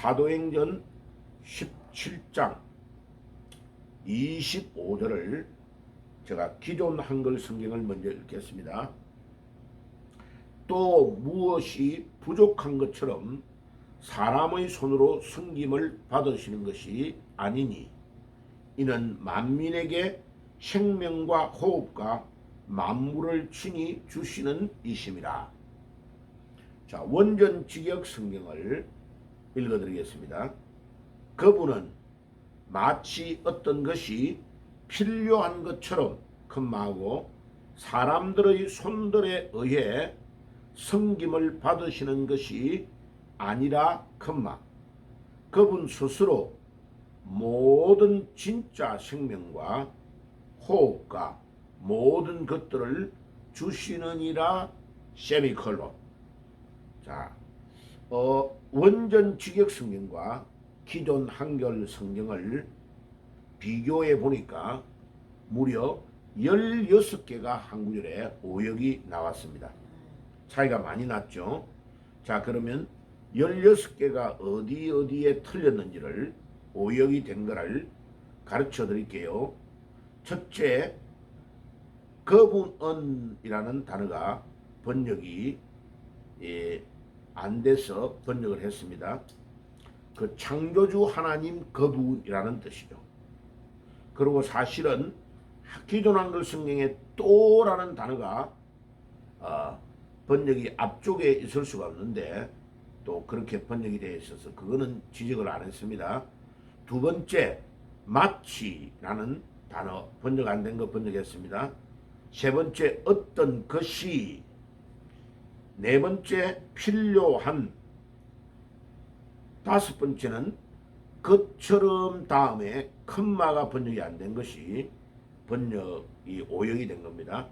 사도행전 17장 25절을 제가 기존 한글 성경을 먼저 읽겠습니다. 또 무엇이 부족한 것처럼 사람의 손으로 섬김을 받으시는 것이 아니니 이는 만민에게 생명과 호흡과 만물을 친히 주시는 이심이라. 자, 원전 직역 성경을 읽어드리겠습니다. 그분은 마치 어떤 것이 필요한 것처럼 큰마하고 사람들의 손들에 의해 섬김을 받으시는 것이 아니라 큰마. 그분 스스로 모든 진짜 생명과 호흡과 모든 것들을 주시느니라. 세미콜론. 자, 원전 직역 성경과 기존 한글 성경을 비교해 보니까 무려 16개가 한 구절에 오역이 나왔습니다. 차이가 많이 났죠. 자, 그러면 16개가 어디에 틀렸는지를 오역이 된 거를 가르쳐 드릴게요. 첫째, 그분은이라는 단어가 번역이 안 돼서 번역을 했습니다. 그 창조주 하나님 그분이라는 뜻이죠. 그리고 사실은 기존 한글 성경에 또라는 단어가 번역이 앞쪽에 있을 수가 없는데 또 그렇게 번역이 되어 있어서 그거는 지적을 안 했습니다. 두 번째, 마치라는 단어 번역 안 된 거 번역했습니다. 세 번째, 어떤 것이. 네 번째, 필요한. 다섯 번째는 것처럼 다음에 큰마가 번역이 안 된 것이 번역이 오역이 된 겁니다.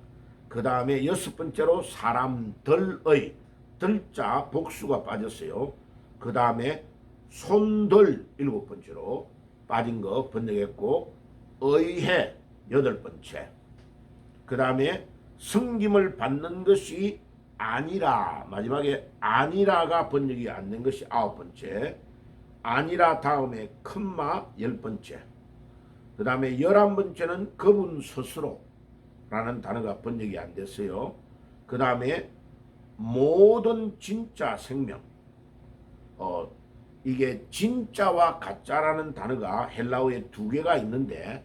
그 다음에 여섯 번째로 사람들의 들자 복수가 빠졌어요. 그 다음에 손들 일곱 번째로 빠진 거 번역했고, 의해 여덟 번째. 그 다음에 섬김을 받는 것이 아니라, 마지막에 아니라가 번역이 안 된 것이 아홉 번째. 아니라 다음에 큰마 열 번째. 그 다음에 11번째는 그분 스스로라는 단어가 번역이 안 됐어요. 그 다음에 모든 진짜 생명. 이게 진짜와 가짜라는 단어가 헬라어에 두 개가 있는데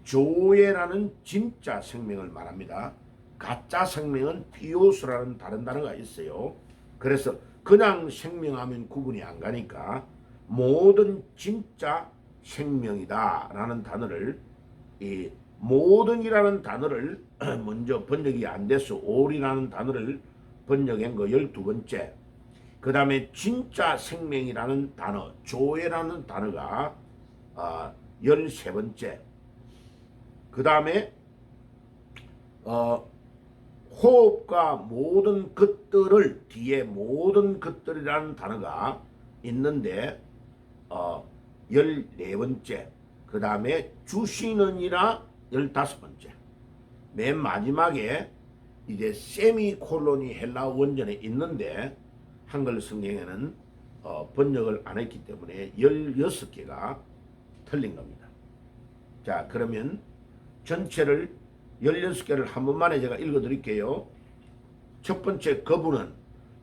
조에라는 진짜 생명을 말합니다. 가짜 생명은 피오스라는 다른 단어가 있어요. 그래서 그냥 생명하면 구분이 안 가니까 모든 진짜 생명이다 라는 단어를, 이 모든이라는 단어를 먼저 번역이 안 돼서 올이라는 단어를 번역한 거 12번째. 그 다음에 진짜 생명이라는 단어, 조에라는 단어가 13번째. 그 다음에 호흡과 모든 것들을 뒤에 모든 것들이라는 단어가 있는데 14번째. 그 다음에 주시느니라 15번째. 맨 마지막에 이제 세미콜론이 헬라 원전에 있는데 한글 성경에는 번역을 안 했기 때문에 16개가 틀린 겁니다. 자, 그러면 전체를 16개를 한 번만에 제가 읽어 드릴게요. 첫 번째, 그분은.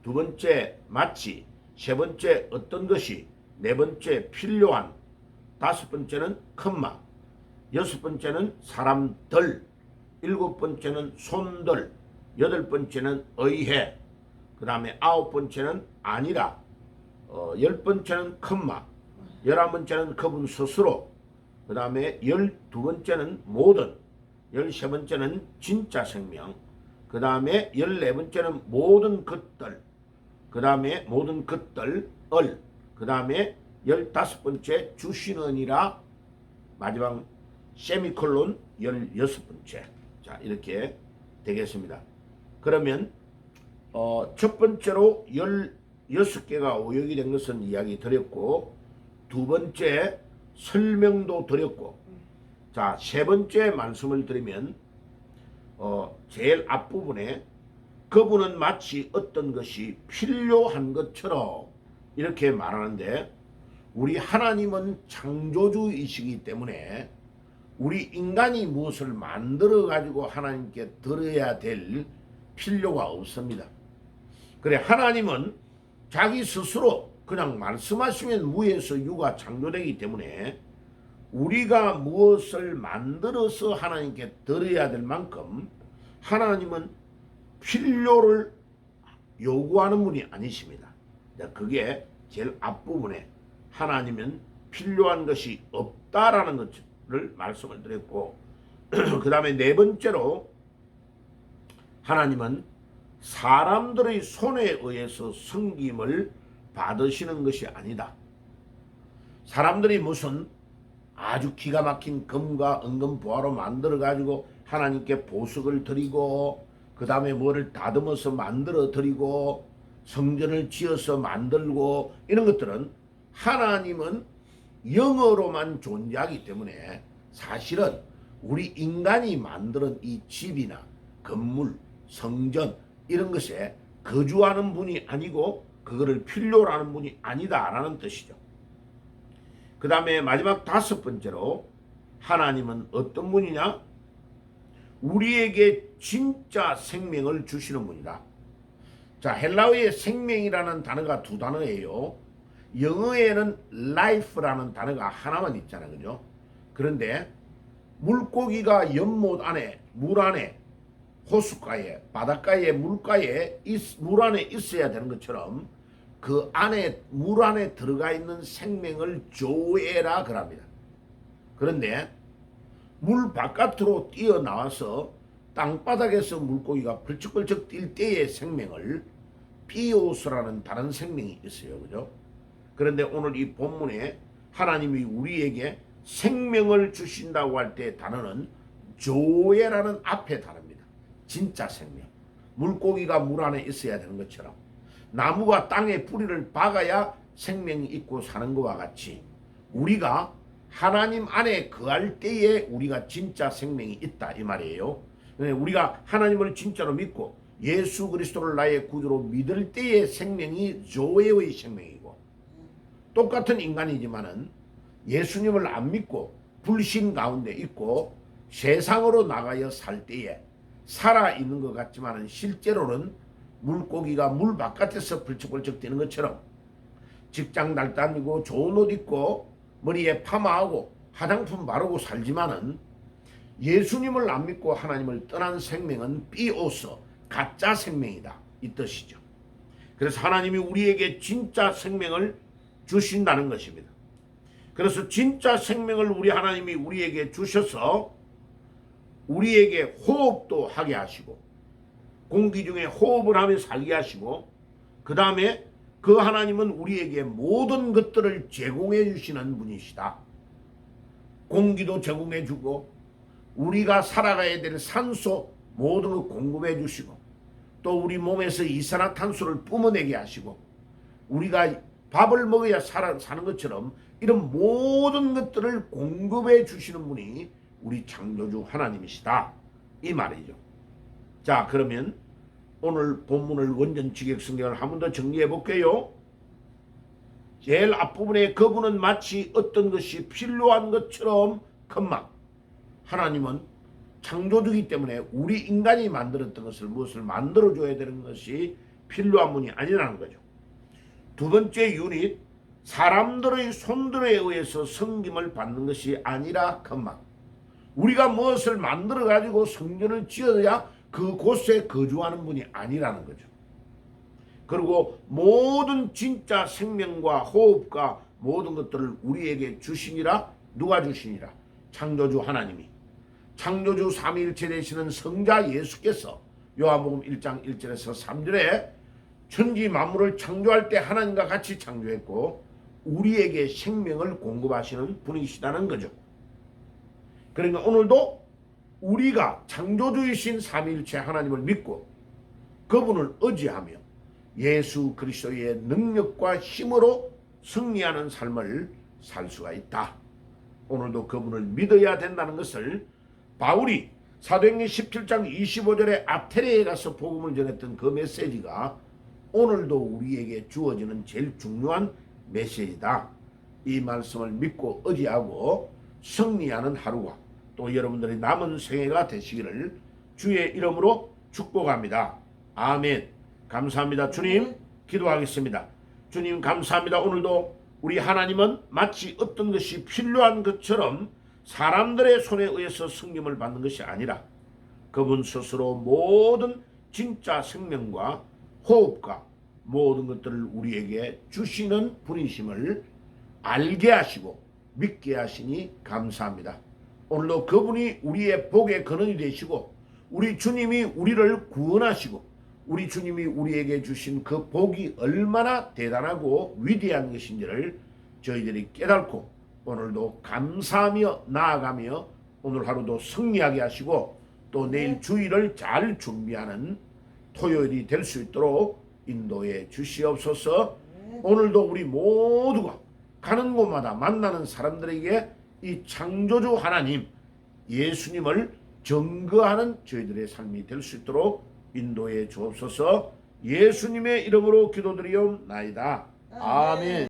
두 번째, 마치. 세 번째, 어떤 것이. 네 번째, 필요한. 다섯 번째는 큰마. 여섯 번째는 사람들. 일곱 번째는 손들. 여덟 번째는 의해. 그 다음에 아홉 번째는 아니라. 열 번째는 큰마. 11번째는 그분 스스로. 그 다음에 12번째는 모든. 13번째는 진짜 생명. 그 다음에 14번째는 모든 것들. 그 다음에 모든 것들 을. 그 다음에 15번째 주시느니라. 마지막 세미콜론 16번째. 자, 이렇게 되겠습니다. 그러면 첫 번째로 16개가 오역이 된 것은 이야기 드렸고, 두 번째 설명도 드렸고, 자, 세 번째 말씀을 드리면 제일 앞부분에 그분은 마치 어떤 것이 필요한 것처럼 이렇게 말하는데, 우리 하나님은 창조주이시기 때문에 우리 인간이 무엇을 만들어 가지고 하나님께 드려야 될 필요가 없습니다. 그래, 하나님은 자기 스스로 그냥 말씀하시면 무에서 유가 창조되기 때문에 우리가 무엇을 만들어서 하나님께 드려야 될 만큼 하나님은 필요를 요구하는 분이 아니십니다. 그게 제일 앞부분에 하나님은 필요한 것이 없다라는 것을 말씀을 드렸고, 그 다음에 네 번째로 하나님은 사람들의 손에 의해서 섬김을 받으시는 것이 아니다. 사람들이 무슨 아주 기가 막힌 금과 은금보화로 만들어 가지고 하나님께 보석을 드리고, 그 다음에 뭐를 다듬어서 만들어 드리고, 성전을 지어서 만들고, 이런 것들은 하나님은 영어로만 존재하기 때문에 사실은 우리 인간이 만드는 이 집이나 건물, 성전 이런 것에 거주하는 분이 아니고 그거를 필요로 하는 분이 아니다라는 뜻이죠. 그 다음에 마지막 다섯 번째로 하나님은 어떤 분이냐? 우리에게 진짜 생명을 주시는 분이다. 자, 헬라어의 생명이라는 단어가 두 단어예요. 영어에는 life라는 단어가 하나만 있잖아요. 그죠? 그런데 물고기가 연못 안에, 물 안에, 호숫가에, 바닷가에, 물가에, 물 안에 있어야 되는 것처럼 그 안에, 물 안에 들어가 있는 생명을 조에라 그럽니다. 그런데 물 바깥으로 뛰어나와서 땅바닥에서 물고기가 벌쩍벌쩍 뛸 때의 생명을 비오스라는 다른 생명이 있어요. 그죠? 그런데 오늘 이 본문에 하나님이 우리에게 생명을 주신다고 할 때 단어는 조에라는 앞에 단어입니다. 진짜 생명. 물고기가 물 안에 있어야 되는 것처럼 나무가 땅에 뿌리를 박아야 생명이 있고 사는 것과 같이 우리가 하나님 안에 거할 때에 우리가 진짜 생명이 있다 이 말이에요. 우리가 하나님을 진짜로 믿고 예수 그리스도를 나의 구주로 믿을 때의 생명이 조에의 생명이고, 똑같은 인간이지만은 예수님을 안 믿고 불신 가운데 있고 세상으로 나가여 살 때에 살아있는 것 같지만은 실제로는 물고기가 물 바깥에서 벌쩍벌쩍 뛰는 것처럼 직장 날 다니고 좋은 옷 입고 머리에 파마하고 화장품 바르고 살지만은 예수님을 안 믿고 하나님을 떠난 생명은 비오서 가짜 생명이다 이 뜻이죠. 그래서 하나님이 우리에게 진짜 생명을 주신다는 것입니다. 그래서 진짜 생명을 우리 하나님이 우리에게 주셔서 우리에게 호흡도 하게 하시고 공기 중에 호흡을 하며 살게 하시고, 그 다음에 그 하나님은 우리에게 모든 것들을 제공해 주시는 분이시다. 공기도 제공해 주고 우리가 살아가야 될 산소 모든 것 공급해 주시고, 또 우리 몸에서 이산화탄소를 뿜어내게 하시고, 우리가 밥을 먹어야 사는 것처럼 이런 모든 것들을 공급해 주시는 분이 우리 창조주 하나님이시다 이 말이죠. 자, 그러면 오늘 본문을 원전지격 성경을 한 번 더 정리해 볼게요. 제일 앞부분에 그분은 마치 어떤 것이 필요한 것처럼 금방, 하나님은 창조주이기 때문에 우리 인간이 만들었던 것을 무엇을 만들어줘야 되는 것이 필요한 분이 아니라는 거죠. 두 번째 유닛, 사람들의 손들에 의해서 섬김을 받는 것이 아니라 금방, 우리가 무엇을 만들어 가지고 성전을 지어야 그곳에 거주하는 분이 아니라는 거죠. 그리고 모든 진짜 생명과 호흡과 모든 것들을 우리에게 주시니라. 누가 주시니라? 창조주 하나님이. 창조주 삼위일체 되시는 성자 예수께서 요한복음 1장 1절에서 3절에 천지 만물을 창조할 때 하나님과 같이 창조했고 우리에게 생명을 공급하시는 분이시다는 거죠. 그러니까 오늘도 우리가 창조주이신 삼위일체 하나님을 믿고 그분을 의지하며 예수 그리스도의 능력과 힘으로 승리하는 삶을 살 수가 있다. 오늘도 그분을 믿어야 된다는 것을 바울이 사도행전 17장 25절에 아테네에 가서 복음을 전했던 그 메시지가 오늘도 우리에게 주어지는 제일 중요한 메시지다. 이 말씀을 믿고 의지하고 승리하는 하루가 또 여러분들의 남은 생애가 되시기를 주의 이름으로 축복합니다. 아멘. 감사합니다. 주님, 기도하겠습니다. 주님 감사합니다. 오늘도 우리 하나님은 마치 어떤 것이 필요한 것처럼 사람들의 손에 의해서 승림을 받는 것이 아니라 그분 스스로 모든 진짜 생명과 호흡과 모든 것들을 우리에게 주시는 분이심을 알게 하시고 믿게 하시니 감사합니다. 오늘도 그분이 우리의 복의 근원이 되시고 우리 주님이 우리를 구원하시고 우리 주님이 우리에게 주신 그 복이 얼마나 대단하고 위대한 것인지를 저희들이 깨닫고 오늘도 감사하며 나아가며 오늘 하루도 승리하게 하시고 또 내일 주일을 잘 준비하는 토요일이 될 수 있도록 인도해 주시옵소서. 오늘도 우리 모두가 가는 곳마다 만나는 사람들에게 이 창조주 하나님 예수님을 증거하는 저희들의 삶이 될 수 있도록 인도해 주옵소서. 예수님의 이름으로 기도드리옵나이다. 아멘.